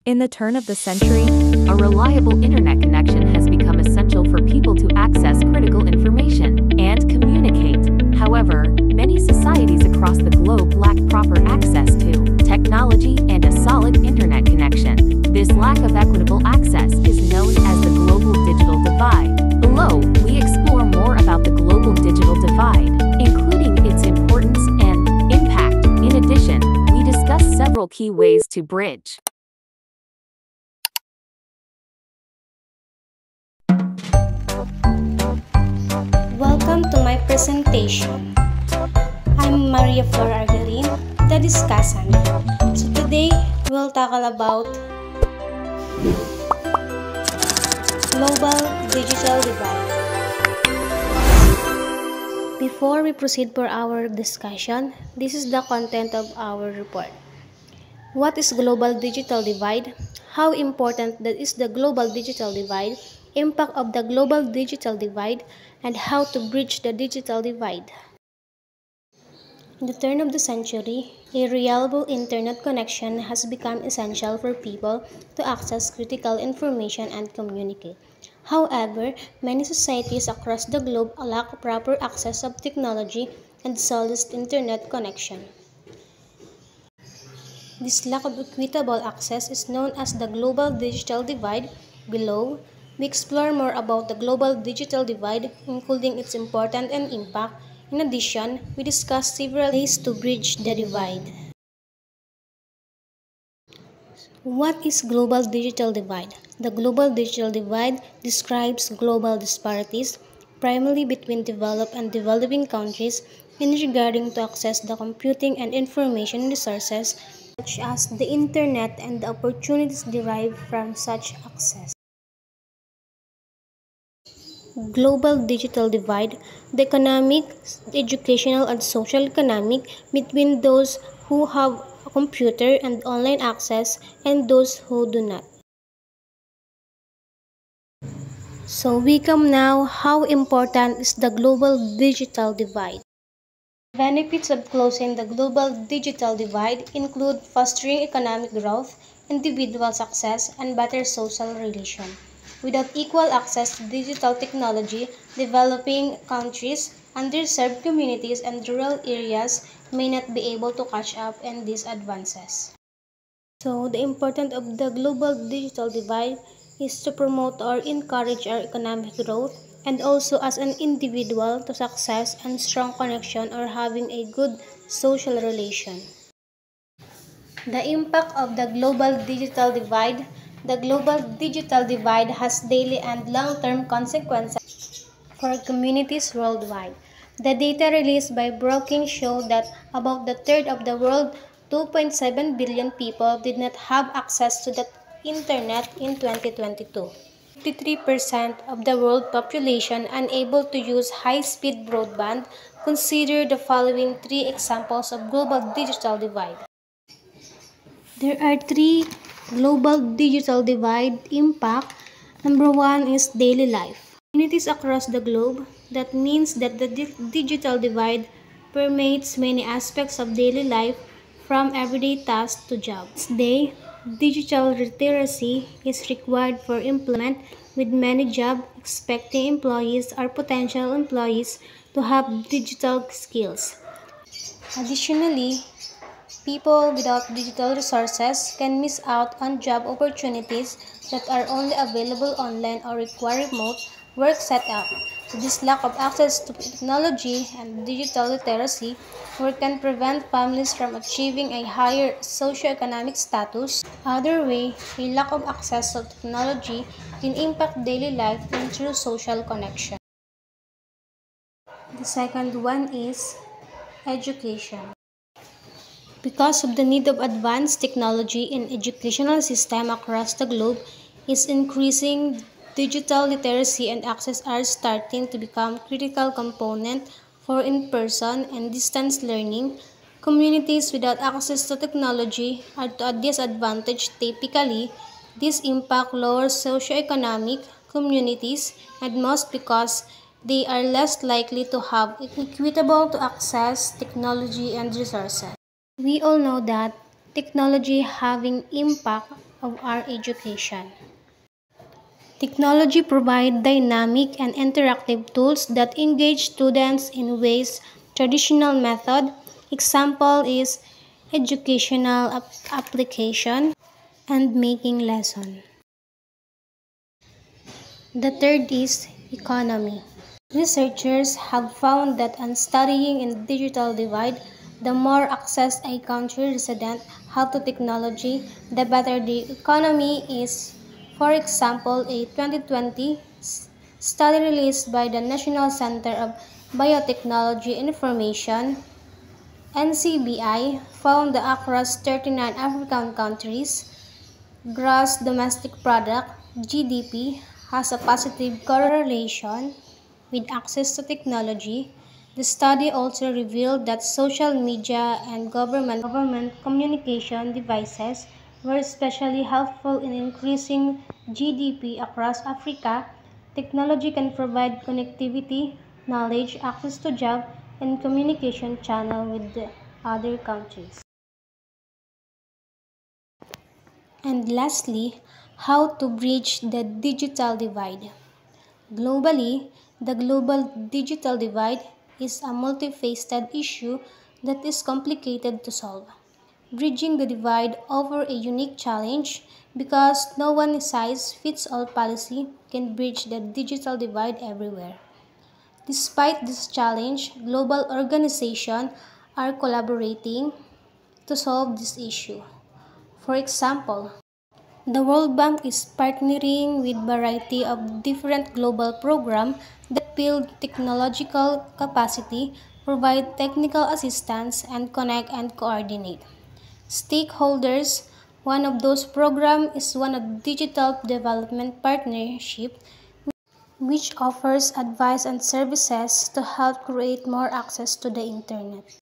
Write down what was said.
In the turn of the century, A reliable internet connection has become essential for people to access critical information and communicate. However, many societies across the globe lack proper access to technology and a solid internet connection. This lack of equitable access is known as the global digital divide. Below, we explore more about the global digital divide, including its importance and impact. In addition, we discuss several key ways to bridge Welcome to my presentation. I'm Maria Flor Argelin, the discussant. So today, we'll tackle about global digital divide. Before we proceed for our discussion, this is the content of our report. What is global digital divide? How important is the global digital divide? Impact of the global digital divide, and how to bridge the digital divide. In the turn of the century, a reliable internet connection has become essential for people to access critical information and communicate. However, many societies across the globe lack proper access of technology and solid internet connection. This lack of equitable access is known as the global digital divide. Below, we explore more about the global digital divide, including its importance and impact. In addition, we discuss several ways to bridge the divide. What is global digital divide? The global digital divide describes global disparities, primarily between developed and developing countries, in regarding to access the computing and information resources such as the internet and the opportunities derived from such access. Global digital divide, the economic, educational, and social economic between those who have a computer and online access and those who do not. So we come now, how important is the global digital divide? Benefits of closing the global digital divide include fostering economic growth, individual success, and better social relations. Without equal access to digital technology, developing countries, underserved communities, and rural areas may not be able to catch up in these advances. So, the importance of the global digital divide is to promote or encourage our economic growth, and also as an individual to success and strong connection or having a good social relation. The impact of the global digital divide. The global digital divide has daily and long-term consequences for communities worldwide. The data released by Brookings show that about a third of the world, 2.7 billion people, did not have access to the internet in 2022. 53% of the world population unable to use high-speed broadband. Consider the following three examples of global digital divide. There are three global digital divide impact. Number one is daily life. Communities across the globe, that means that the digital divide permeates many aspects of daily life from everyday tasks to jobs. Today, digital literacy is required for employment with many job expecting employees or potential employees to have digital skills. Additionally, people without digital resources can miss out on job opportunities that are only available online or require remote work setup. So this lack of access to technology and digital literacy work can prevent families from achieving a higher socioeconomic status. Other way, a lack of access to technology can impact daily life and through social connection. The second one is education. Because of the need of advanced technology in educational system across the globe is increasing, digital literacy and access are starting to become critical component for in-person and distance learning. Communities without access to technology are to a disadvantage typically. This impact lower socioeconomic communities and most because they are less likely to have equitable to access technology and resources. We all know that technology having impact of our education. Technology provides dynamic and interactive tools that engage students in ways traditional method. Example is educational application and making lesson. The third is economy. Researchers have found that in studying in the digital divide, the more access a country resident have to technology, the better the economy is. For example, a 2020 study released by the National Center of Biotechnology Information (NCBI) found that across 39 African countries, gross domestic product (GDP) has a positive correlation with access to technology. The study also revealed that social media and government communication devices were especially helpful in increasing GDP across Africa. Technology can provide connectivity, knowledge, access to jobs, and communication channel with the other countries. And lastly, how to bridge the digital divide. Globally, the global digital divide is a multifaceted issue that is complicated to solve. Bridging the divide offers a unique challenge because no one size fits all policy can bridge the digital divide everywhere. Despite this challenge, global organizations are collaborating to solve this issue. For example, the World Bank is partnering with a variety of different global programs that build technological capacity, provide technical assistance, and connect and coordinate stakeholders. One of those programs is one of Digital Development Partnership, which offers advice and services to help create more access to the internet.